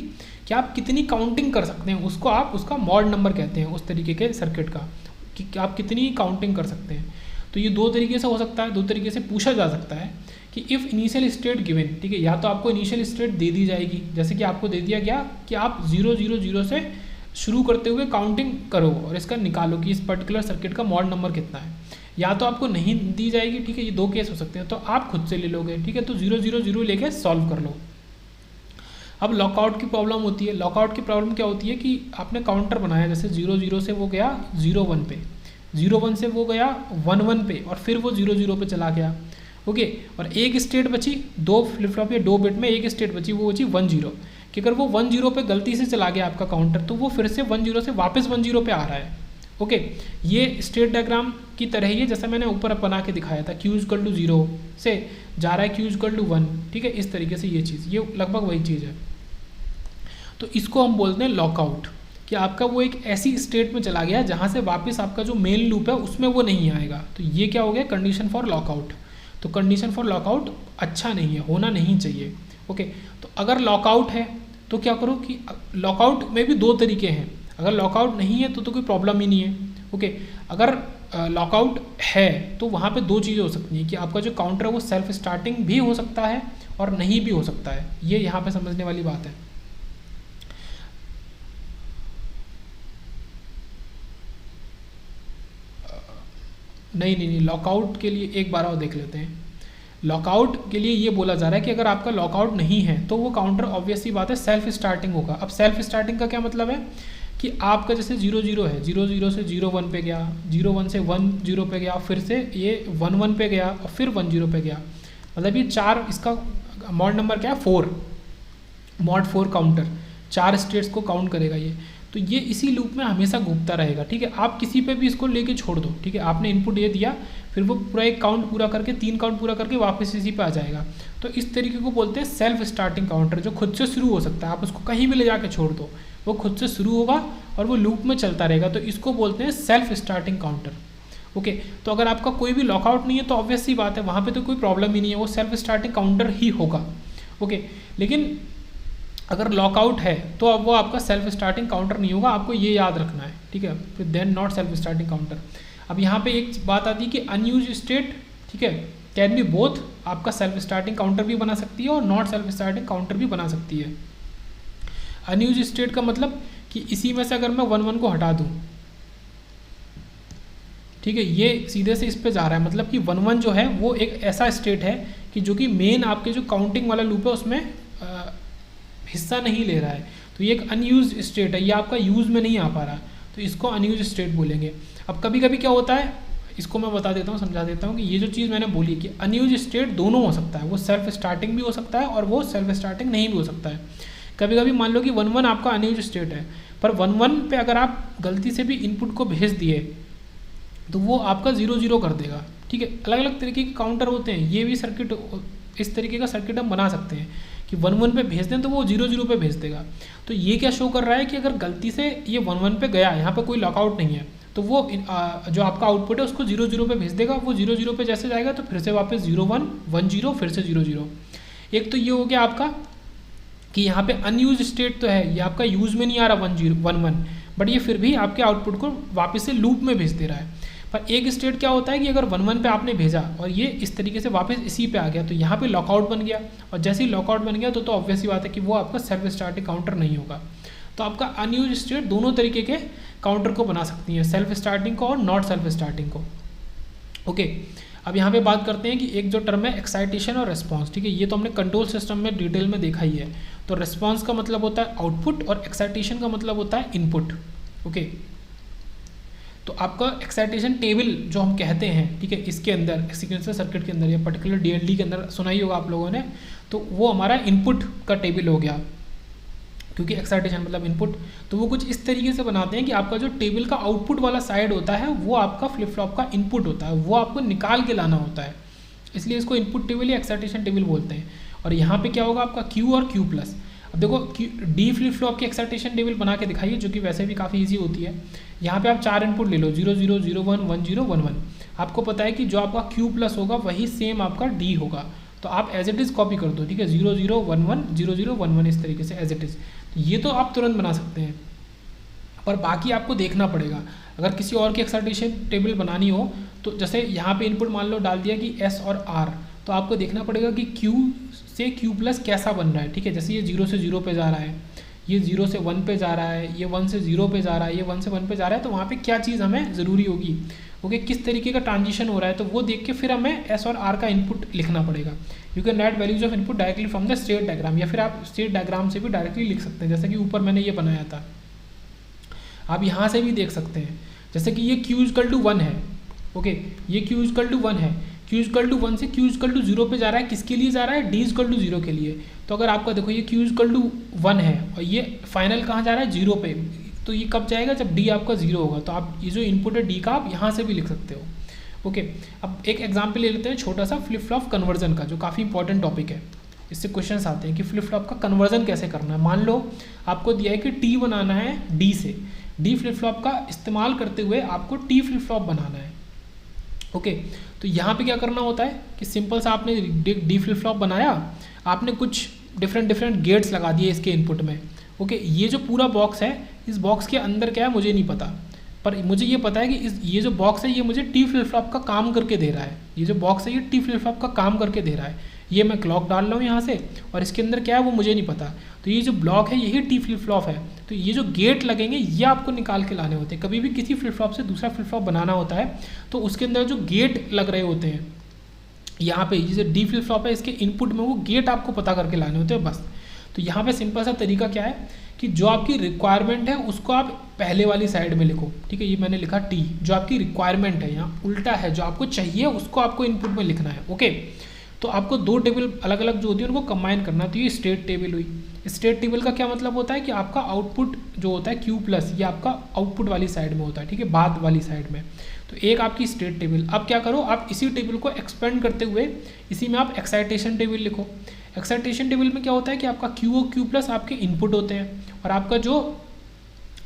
कि आप कितनी काउंटिंग कर सकते हैं, उसको आप उसका मॉड नंबर कहते हैं, उस तरीके के सर्किट का, कि आप कितनी काउंटिंग कर सकते हैं। तो ये दो तरीके से हो सकता है, दो तरीके से पूछा जा सकता है कि इफ़ इनिशियल स्टेट गिवन, ठीक है, या तो आपको इनिशियल स्टेट दे दी जाएगी, जैसे कि आपको दे दिया गया कि आप 0 0 0 से शुरू करते हुए काउंटिंग करो और इसका निकालो कि इस पर्टिकुलर सर्किट का मॉड नंबर कितना है, या तो आपको नहीं दी जाएगी, ठीक है, ये दो केस हो सकते हैं, तो आप खुद से ले लोगे, ठीक है, तो 0 0 0 लेके सॉल्व कर लो। अब लॉकआउट की प्रॉब्लम होती है। लॉकआउट की प्रॉब्लम क्या होती है कि आपने काउंटर बनाया, जैसे 0 0 से वो गया 0 1 पे, 0 1 से वो गया 1 1 पे, और फिर वो 0 0 पे चला गया। ओके, और एक स्टेट बची, 2 फ्लिप फ्लॉप या 2 बिट में एक स्टेट बची, वो बची 1 0, कि अगर वो 1 0 पे गलती से चला गया आपका काउंटर, तो वो फिर से 1 0 से वापस 1 0 पे आ रहा है। ओके, ये स्टेट डायग्राम की तरह ही है जैसा मैंने ऊपर बना के दिखाया था, क्यू इक्वल टू 0 से जा रहा है क्यू इक्वल टू 1, ठीक है, इस तरीके से ये चीज़, ये लगभग वही चीज़ है। तो इसको हम बोलते हैं लॉकआउट, कि आपका वो एक ऐसी स्टेट में चला गया जहाँ से वापस आपका जो मेन लूप है उसमें वो नहीं आएगा। तो ये क्या हो गया, कंडीशन फॉर लॉकआउट। तो कंडीशन फॉर लॉकआउट अच्छा नहीं है, होना नहीं चाहिए। ओके, तो अगर लॉकआउट है तो क्या करो कि लॉकआउट में भी दो तरीके हैं, अगर लॉकआउट नहीं है तो कोई प्रॉब्लम ही नहीं है। ओके, अगर लॉकआउट है तो वहाँ पे दो चीज़ें हो सकती हैं कि आपका जो काउंटर है वो सेल्फ स्टार्टिंग भी हो सकता है और नहीं भी हो सकता है, ये यहाँ पे समझने वाली बात है। नहीं, लॉकआउट के लिए एक बार और देख लेते हैं। लॉकआउट के लिए ये बोला जा रहा है कि अगर आपका लॉकआउट नहीं है तो वो काउंटर ऑब्वियसली बात है सेल्फ स्टार्टिंग होगा। अब सेल्फ स्टार्टिंग का क्या मतलब है कि आपका जैसे 0 है, 0 से 0 1 पे गया, 0 1 से 1 0 पे गया, फिर से ये 1 1 पे गया और फिर 1 0 पे गया, मतलब ये 4, इसका मॉड नंबर क्या है 4, मॉड 4 काउंटर 4 स्टेट्स को काउंट करेगा ये। तो ये इसी लूप में हमेशा घूमता रहेगा, ठीक है। आप किसी पे भी इसको लेके छोड़ दो, ठीक है, आपने इनपुट ये दिया, फिर वो पूरा एक काउंट पूरा करके 3 काउंट पूरा करके वापस इसी पे आ जाएगा। तो इस तरीके को बोलते हैं सेल्फ स्टार्टिंग काउंटर, जो खुद से शुरू हो सकता है, आप उसको कहीं भी ले जाके छोड़ दो, वो खुद से शुरू होगा और वो लूप में चलता रहेगा, तो इसको बोलते हैं सेल्फ स्टार्टिंग काउंटर। ओके, तो अगर आपका कोई भी लॉकआउट नहीं है तो ऑब्वियस सी बात है वहाँ पे तो कोई प्रॉब्लम ही नहीं है, वो सेल्फ स्टार्टिंग काउंटर ही होगा। ओके, लेकिन अगर लॉकआउट है तो अब वो आपका सेल्फ स्टार्टिंग काउंटर नहीं होगा, आपको ये याद रखना है, ठीक है, फिर then not self starting counter. अब यहाँ पे एक बात आती है कि अनयूज स्टेट, ठीक है, कैन बी बोथ, आपका सेल्फ स्टार्टिंग काउंटर भी बना सकती है और नॉट सेल्फ स्टार्टिंग काउंटर भी बना सकती है। अनयूज स्टेट का मतलब कि इसी में से अगर मैं 1 1 को हटा दूँ, ठीक है, ये सीधे से इस पे जा रहा है, मतलब कि 1 1 जो है वो एक ऐसा स्टेट है कि जो कि मेन आपके जो काउंटिंग वाला लूप है उसमें हिस्सा नहीं ले रहा है, तो ये एक अनयूज स्टेट है, ये आपका यूज़ में नहीं आ पा रहा, तो इसको अनयूज स्टेट बोलेंगे। अब कभी कभी क्या होता है, इसको मैं बता देता हूँ, समझा देता हूँ कि ये जो चीज़ मैंने बोली कि अनयूज स्टेट दोनों हो सकता है, वो सेल्फ स्टार्टिंग भी हो सकता है और वो सेल्फ स्टार्टिंग नहीं भी हो सकता है। कभी कभी मान लो कि 1 1 आपका अनयूज स्टेट है, पर 1 1 पे अगर आप गलती से भी इनपुट को भेज दिए तो वो आपका 0 0 कर देगा, ठीक है। अलग अलग तरीके के काउंटर होते हैं, ये भी सर्किट, इस तरीके का सर्किट हम बना सकते हैं कि 1 1 पे भेज दें तो वो 0 0 पे भेज देगा। तो ये क्या शो कर रहा है कि अगर गलती से ये 1 1 पे गया, यहाँ पे कोई लॉकआउट नहीं है, तो वो जो आपका आउटपुट है उसको 0 0 पे भेज देगा, वो 0 0 पे जैसे जाएगा तो फिर से वापस 0 1 1 0 फिर से 0 0। एक तो ये हो गया आपका कि यहाँ पे अनयूज स्टेट तो है, ये आपका यूज़ में नहीं आ रहा 1 1, बट ये फिर भी आपके आउटपुट को वापस से लूप में भेज दे रहा है। पर एक स्टेट क्या होता है कि अगर 1 1 पे आपने भेजा और ये इस तरीके से वापस इसी पे आ गया, तो यहाँ पे लॉकआउट बन गया, और जैसे ही लॉकआउट बन गया तो ऑब्वियस ही बात है कि वो आपका सेल्फ स्टार्टिंग काउंटर नहीं होगा। तो आपका अनयूज स्टेट दोनों तरीके के काउंटर को बना सकती हैं, सेल्फ स्टार्टिंग को और नॉट सेल्फ स्टार्टिंग को। ओके, अब यहाँ पे बात करते हैं कि एक जो टर्म है एक्साइटेशन और रिस्पॉन्स, ठीक है, ये तो हमने कंट्रोल सिस्टम में डिटेल में देखा ही है। तो रिस्पॉन्स का मतलब होता है आउटपुट और एक्साइटेशन का मतलब होता है इनपुट। ओके, तो आपका एक्साइटेशन टेबल जो हम कहते हैं, ठीक है, इसके अंदर सीक्वेंसर सर्किट के अंदर या पर्टिकुलर DLD के अंदर सुना ही होगा आप लोगों ने, तो वो हमारा इनपुट का टेबल हो गया, क्योंकि एक्साइटेशन मतलब इनपुट। तो वो कुछ इस तरीके से बनाते हैं कि आपका जो टेबल का आउटपुट वाला साइड होता है वो आपका फ्लिप फ्लॉप का इनपुट होता है, वो आपको निकाल के लाना होता है, इसलिए इसको इनपुट टेबल या एक्साइटेशन टेबल बोलते हैं। और यहाँ पे क्या होगा आपका Q और Q प्लस। अब देखो डी फ्लिप फ्लॉप की एक्साइटेशन टेबल बना के दिखाइए, जो कि वैसे भी काफ़ी ईजी होती है। यहाँ पे आप 4 इनपुट ले लो, 0 0 0 1 1 0 1 1। आपको पता है कि जो आपका Q प्लस होगा वही सेम आपका D होगा, तो आप एज इट इज़ कॉपी कर दो, ठीक है, 0 0 1 1 0 0 1 1 इस तरीके से एज इट इज़। ये तो आप तुरंत बना सकते हैं, पर बाकी आपको देखना पड़ेगा। अगर किसी और की एक्साइटेशन टेबल बनानी हो तो जैसे यहाँ पे इनपुट मान लो डाल दिया कि S और R, तो आपको देखना पड़ेगा कि Q से Q प्लस कैसा बन रहा है, ठीक है। जैसे ये 0 से 0 पे जा रहा है, ये 0 से 1 पे जा रहा है, ये 1 से 0 पे जा रहा है, ये 1 से 1 पे जा रहा है, तो वहाँ पे क्या चीज़ हमें ज़रूरी होगी, ओके, किस तरीके का ट्रांजिशन हो रहा है, तो वो देख के फिर हमें S और R का इनपुट लिखना पड़ेगा। You can write values of input directly from the state diagram, या फिर आप स्टेट डायग्राम से भी डायरेक्टली लिख सकते हैं, जैसे कि ऊपर मैंने ये बनाया था, आप यहाँ से भी देख सकते हैं। जैसे कि ये Q=1 है, ओके, ये Q=1 है, Q=1 से Q=0 पे जा रहा है, किसके लिए जा रहा है, D=0 के लिए। तो अगर आपका देखो ये Q=1 है और ये फाइनल कहाँ जा रहा है, 0 पे, तो ये कब जाएगा, जब D आपका 0 होगा। तो आप ये जो इनपुट है D का, आप यहाँ से भी लिख सकते हो। ओके, अब एक एग्जाम्पल ले लेते हैं छोटा सा फ्लिप फ्लॉप कन्वर्जन का, जो काफ़ी इंपॉर्टेंट टॉपिक है। इससे क्वेश्चंस आते हैं कि फ्लिप फ्लॉप का कन्वर्जन कैसे करना है। मान लो आपको दिया है कि T बनाना है D से, D फ्लिप फ्लॉप का इस्तेमाल करते हुए आपको T फ्लिप फ्लॉप बनाना है। ओके, तो यहाँ पे क्या करना होता है कि सिंपल सा आपने डी फ्लिप फ्लॉप बनाया, आपने कुछ डिफरेंट डिफरेंट गेट्स लगा दिए इसके इनपुट में। ओके, ये जो पूरा बॉक्स है, इस बॉक्स के अंदर क्या है मुझे नहीं पता, पर मुझे ये पता है कि ये जो बॉक्स है ये मुझे टी फ्लिप फ्लॉप का काम करके दे रहा है। ये जो बॉक्स है ये टी फ्लिप फ्लॉप का काम करके दे रहा है। ये मैं क्लॉक डाल रहा हूँ यहाँ से, और इसके अंदर क्या है वो मुझे नहीं पता। तो ये जो ब्लॉक है यही टी फ्लिप फ्लॉप है। तो ये जो गेट लगेंगे ये आपको निकाल के लाने होते हैं। कभी भी किसी फ्लिप फ्लॉप से दूसरा फ्लिप फ्लॉप बनाना होता है तो उसके अंदर जो गेट लग रहे होते हैं, यहाँ पे जैसे डी फ्लिप फ्लॉप है इसके इनपुट में वो गेट आपको पता करके लाने होते हैं बस। तो यहाँ पे सिंपल सा तरीका क्या है कि जो आपकी रिक्वायरमेंट है उसको आप पहले वाली साइड में लिखो। ठीक है, ये मैंने लिखा टी, जो आपकी रिक्वायरमेंट है यहाँ उल्टा है, जो आपको चाहिए उसको आपको इनपुट में लिखना है। ओके, तो आपको दो टेबल अलग अलग जो होती है उनको कंबाइन करना। तो ये स्टेट टेबल हुई। स्टेट टेबल का क्या मतलब होता है कि आपका आउटपुट जो होता है क्यू प्लस, ये आपका आउटपुट वाली साइड में होता है। ठीक है, बाद वाली साइड में। तो एक आपकी स्टेट टेबल। अब क्या करो, आप इसी टेबल को एक्सपेंड करते हुए इसी में आप एक्साइटेशन टेबल लिखो। एक्साइटेशन टेबल में क्या होता है कि आपका क्यू और क्यू प्लस आपके इनपुट होते हैं, और आपका जो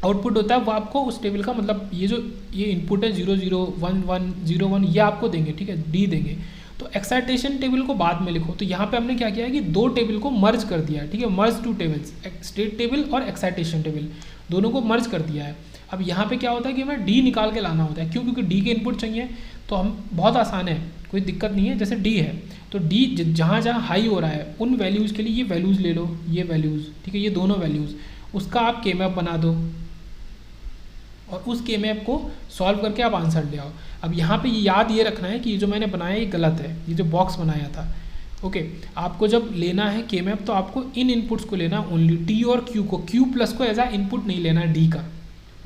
आउटपुट होता है वो आपको उस टेबल का मतलब ये इनपुट है 0 0 1 1 0 1 ये आपको देंगे। ठीक है, डी देंगे। तो एक्साइटेशन टेबल को बाद में लिखो। तो यहाँ पे हमने क्या किया है कि दो टेबल को मर्ज कर दिया है। ठीक है, मर्ज टू टेबल्स, स्टेट टेबल और एक्साइटेशन टेबल दोनों को मर्ज कर दिया है। अब यहाँ पे क्या होता है कि हमें डी निकाल के लाना होता है। क्यों? क्योंकि डी के इनपुट चाहिए। तो हम बहुत आसान है, कोई दिक्कत नहीं है। जैसे डी है तो डी जहाँ जहाँ हाई हो रहा है उन वैल्यूज़ के लिए ये वैल्यूज़ ले लो, ये वैल्यूज़। ठीक है, ये दोनों वैल्यूज़ उसका आप के मैप बना दो, और उस के मैप को सॉल्व करके आप आंसर ले आओ। अब यहाँ पे याद ये रखना है कि ये जो मैंने बनाया ये गलत है, ये जो बॉक्स बनाया था। ओके, आपको जब लेना है के मैप तो आपको इन इनपुट्स को लेना ओनली, टी और क्यू को, क्यू प्लस को एज आ इनपुट नहीं लेना है डी का।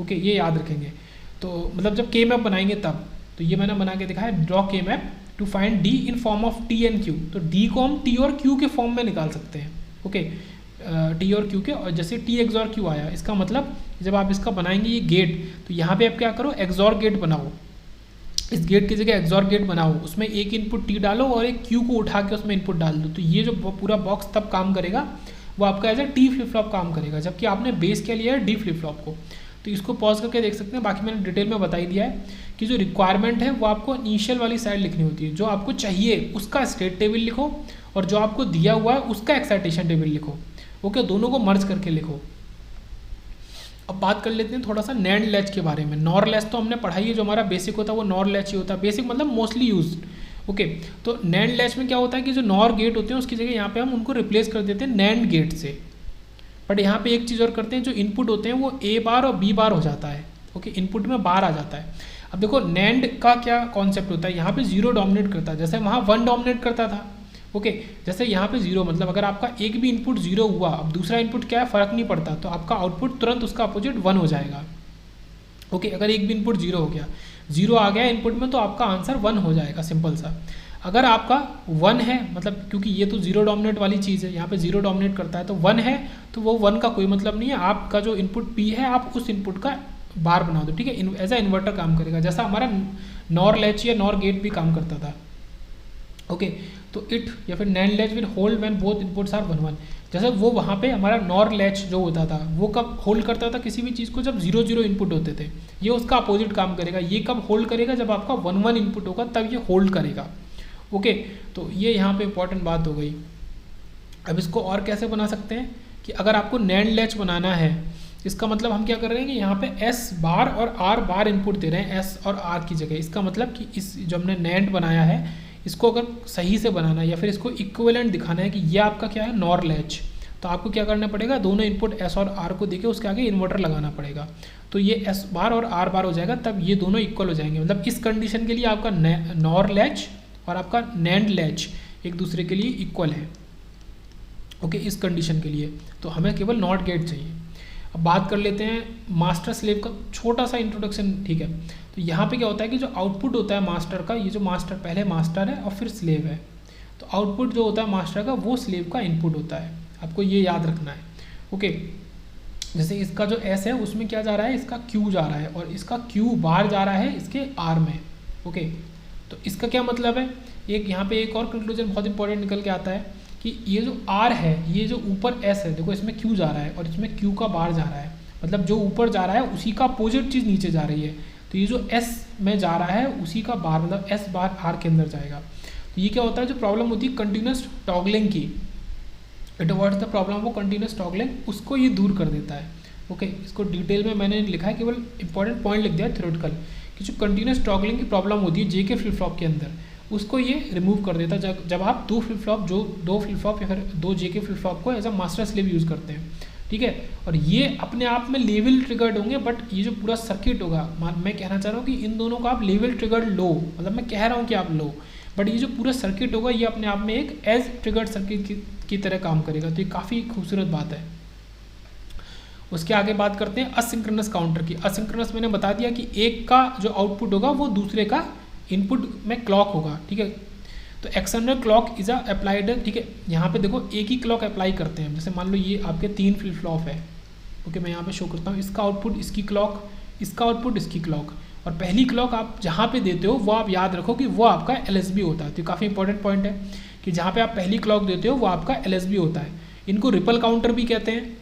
ओके, ये याद रखेंगे। तो मतलब जब के मैप बनाएंगे तब, तो ये मैंने बना के दिखाया, draw K map to find D in form of T and Q. तो डी को हम टी और क्यू के फॉर्म में निकाल सकते हैं। ओके, टी और क्यू के, और जैसे टी एक्सॉर क्यू आया, इसका मतलब जब आप इसका बनाएंगे ये गेट, तो यहाँ पे आप क्या करो, एक्सॉर गेट बनाओ। इस गेट की जगह एक्सॉर गेट बनाओ, उसमें एक इनपुट टी डालो और एक क्यू को उठा के उसमें इनपुट डाल दो। तो ये जो पूरा बॉक्स तब काम करेगा वो आपका as a T flip flop काम करेगा, जबकि आपने बेस क्या लिया है डी फ्लिप फ्लॉप को। तो इसको पॉज करके देख सकते हैं। बाकी मैंने डिटेल में बता ही दिया है कि जो रिक्वायरमेंट है वो आपको इनिशियल वाली साइड लिखनी होती है। जो आपको चाहिए उसका स्टेट टेबल लिखो, और जो आपको दिया हुआ है उसका एक्साइटेशन टेबल लिखो। ओके, दोनों को मर्ज करके लिखो। अब बात कर लेते हैं थोड़ा सा नैंड लैच के बारे में। नॉर लैच तो हमने पढ़ाई है, जो हमारा बेसिक होता है वो नॉर लैच ही होता है। बेसिक मतलब मोस्टली यूज्ड। ओके, तो नैंड लैच में क्या होता है कि जो नॉर गेट होते हैं उसकी जगह यहाँ पे हम उनको रिप्लेस कर देते हैं नैंड गेट से। बट यहाँ पे एक चीज़ और करते हैं, जो इनपुट होते हैं वो ए बार और बी बार हो जाता है। ओके, इनपुट में बार आ जाता है। अब देखो नैंड का क्या कॉन्सेप्ट होता है, यहाँ पे 0 डोमिनेट करता है, जैसे वहाँ 1 डोमिनेट करता था। ओके, जैसे यहाँ पे 0 मतलब अगर आपका एक भी इनपुट 0 हुआ, अब दूसरा इनपुट क्या है फ़र्क नहीं पड़ता, तो आपका आउटपुट तुरंत उसका अपोजिट 1 हो जाएगा। ओके, अगर एक भी इनपुट 0 हो गया, 0 आ गया इनपुट में, तो आपका आंसर 1 हो जाएगा, सिंपल सा। अगर आपका 1 है, मतलब क्योंकि ये तो 0 डोमिनेट वाली चीज़ है, यहाँ पे 0 डोमिनेट करता है, तो 1 है, तो वो 1 का कोई मतलब नहीं है। आपका जो इनपुट P है आप उस इनपुट का बार बना दो। ठीक है, एज अ इन्वर्टर काम करेगा, जैसा हमारा नॉर लैच या नॉर गेट भी काम करता था। ओके, तो इट या फिर NAND latch will hold when both inputs are 1 1। जैसे वो वहाँ पे हमारा नॉर लैच जो होता था वो कब होल्ड करता था किसी भी चीज़ को, जब 0 0 इनपुट होते थे। ये उसका अपोजिट काम करेगा। ये कब होल्ड करेगा, जब आपका 1 1 इनपुट होगा तब ये होल्ड करेगा। ओके, तो ये यहाँ पे इंपॉर्टेंट बात हो गई। अब इसको और कैसे बना सकते हैं कि अगर आपको नैंड लैच बनाना है, इसका मतलब हम क्या कर रहे हैं कि यहाँ पे S बार और R बार इनपुट दे रहे हैं, S और R की जगह। इसका मतलब कि इस जो हमने नैंड बनाया है इसको अगर सही से बनाना है या फिर इसको इक्विवेलेंट दिखाना है कि ये आपका क्या है नॉर लैच, तो आपको क्या करना पड़ेगा, दोनों इनपुट S और R को देके उसके आगे इन्वर्टर लगाना पड़ेगा। तो ये S बार और R बार हो जाएगा, तब ये दोनों इक्वल हो जाएंगे। मतलब इस कंडीशन के लिए आपका नॉर लैच और आपका नैंड लैच एक दूसरे के लिए इक्वल है। ओके, इस कंडीशन के लिए तो हमें केवल नॉट गेट चाहिए। अब बात कर लेते हैं मास्टर स्लेव का, छोटा सा इंट्रोडक्शन। ठीक है, तो यहाँ पे क्या होता है कि जो आउटपुट होता है मास्टर का, ये जो मास्टर पहले मास्टर है और फिर स्लेव है, तो आउटपुट जो होता है मास्टर का वो स्लेव का इनपुट होता है। आपको ये याद रखना है। ओके, जैसे इसका जो S है उसमें क्या जा रहा है, इसका Q जा रहा है, और इसका Q बार जा रहा है इसके R में। ओके, तो इसका क्या मतलब है, एक यहाँ पे एक और कंक्लूजन बहुत इंपॉर्टेंट निकल के आता है कि ये जो R है, ये जो ऊपर S है, देखो इसमें Q जा रहा है और इसमें Q का बार जा रहा है, मतलब जो ऊपर जा रहा है उसी का अपोजिट चीज़ नीचे जा रही है। तो ये जो S में जा रहा है उसी का बार, मतलब S बार R के अंदर जाएगा। तो ये क्या होता है, जो प्रॉब्लम होती है कंटिन्यूस टॉगलिंग की, it avoids the problem of continuous toggling, उसको ये दूर कर देता है। ओके, इसको डिटेल में मैंने लिखा है, केवल इंपॉर्टेंट पॉइंट लिख दिया थ्योरेटिकल कि जो कंटिन्यूस टॉगलिंग की प्रॉब्लम होती है जेके फ्लिप फ्लॉप के अंदर, उसको ये रिमूव कर देता है जब आप दो फ्लिप फ्लॉप या फिर दो जेके फ्लिप फ्लॉप को as a master slave use करते हैं। ठीक है, और ये अपने आप में लेवल ट्रिगर्ड होंगे, बट ये जो पूरा सर्किट होगा, मैं कहना चाह रहा हूँ कि इन दोनों को आप लेवल ट्रिगर्ड लो, मतलब मैं कह रहा हूँ कि आप लो, बट ये जो पूरा सर्किट होगा ये अपने आप में एक एज ट्रिगर्ड सर्किट की तरह काम करेगा। तो ये काफ़ी खूबसूरत बात है। उसके आगे बात करते हैं असिंक्रोनस काउंटर की। असिंक्रोनस मैंने बता दिया कि एक का जो आउटपुट होगा वो दूसरे का इनपुट में क्लॉक होगा। ठीक है, तो एक्सटर्नल क्लॉक इज अप्लाइड। ठीक है, यहाँ पे देखो एक ही क्लॉक अप्लाई करते हैं। जैसे मान लो ये आपके 3 फ्लिप फ्लॉप है। ओके, मैं यहाँ पे शो करता हूँ, इसका आउटपुट इसकी क्लॉक, इसका आउटपुट इसकी क्लॉक, और पहली क्लॉक आप जहाँ पे देते हो वो आप याद रखो कि वो आपका LSB होता है। तो काफ़ी इंपॉर्टेंट पॉइंट है कि जहाँ पे आप पहली क्लॉक देते हो वो आपका LSB होता है। इनको रिपल काउंटर भी कहते हैं,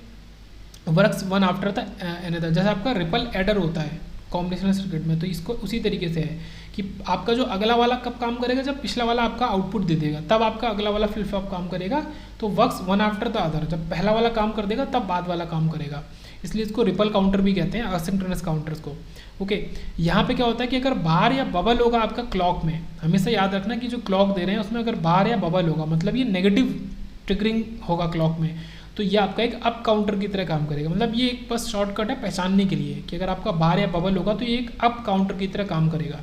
works one after the another. जैसे आपका रिपल एडर होता है कॉम्बिनेशनल सर्किट में, तो इसको उसी तरीके से है कि आपका जो अगला वाला कब काम करेगा, जब पिछला वाला आपका आउटपुट दे देगा तब आपका अगला वाला फ्लिप फ्लॉप काम करेगा। तो works one after the other, जब पहला वाला काम कर देगा तब बाद वाला काम करेगा, इसलिए इसको रिपल काउंटर भी कहते हैं, असिंक्रोनस काउंटर्स को। ओके, यहाँ पे क्या होता है कि अगर बार या बबल होगा आपका क्लॉक में, हमेशा याद रखना कि जो क्लॉक दे रहे हैं उसमें अगर बार या बबल होगा, मतलब ये नेगेटिव ट्रिगरिंग होगा क्लॉक में, तो ये आपका एक अप काउंटर की तरह काम करेगा। मतलब ये एक बस शॉर्टकट है पहचानने के लिए कि अगर आपका बार या बबल होगा तो ये एक अप काउंटर की तरह काम करेगा।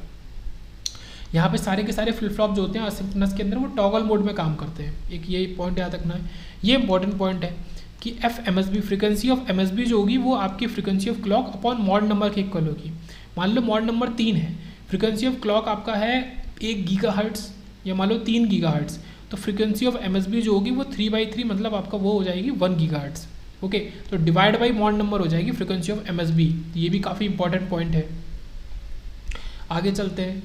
यहाँ पे सारे के सारे फ्लिप फ्लॉप जो होते हैं असिंक्रोनस के अंदर वो टॉगल मोड में काम करते हैं। एक ये पॉइंट याद रखना है, ये इंपॉर्टेंट पॉइंट है कि FMSB फ्रीक्वेंसी ऑफ MSB जो होगी वो आपकी frequency of clock upon mod number के इक्वल होगी। मान लो मॉड नंबर 3 है, फ्रीक्वेंसी ऑफ क्लॉक आपका है 1 गीगाहर्ट्ज़ या मान लो 3 गीगाहर्ट्ज़, तो फ्रीक्वेंसी ऑफ MSB जो होगी वो 3/3 मतलब आपका वो हो जाएगी 1 गीगाहर्ट्ज़। ओके, तो डिवाइड बाई मॉड नंबर हो जाएगी फ्रीक्वेंसी ऑफ MSB। ये भी काफ़ी इंपॉर्टेंट पॉइंट है। आगे चलते हैं।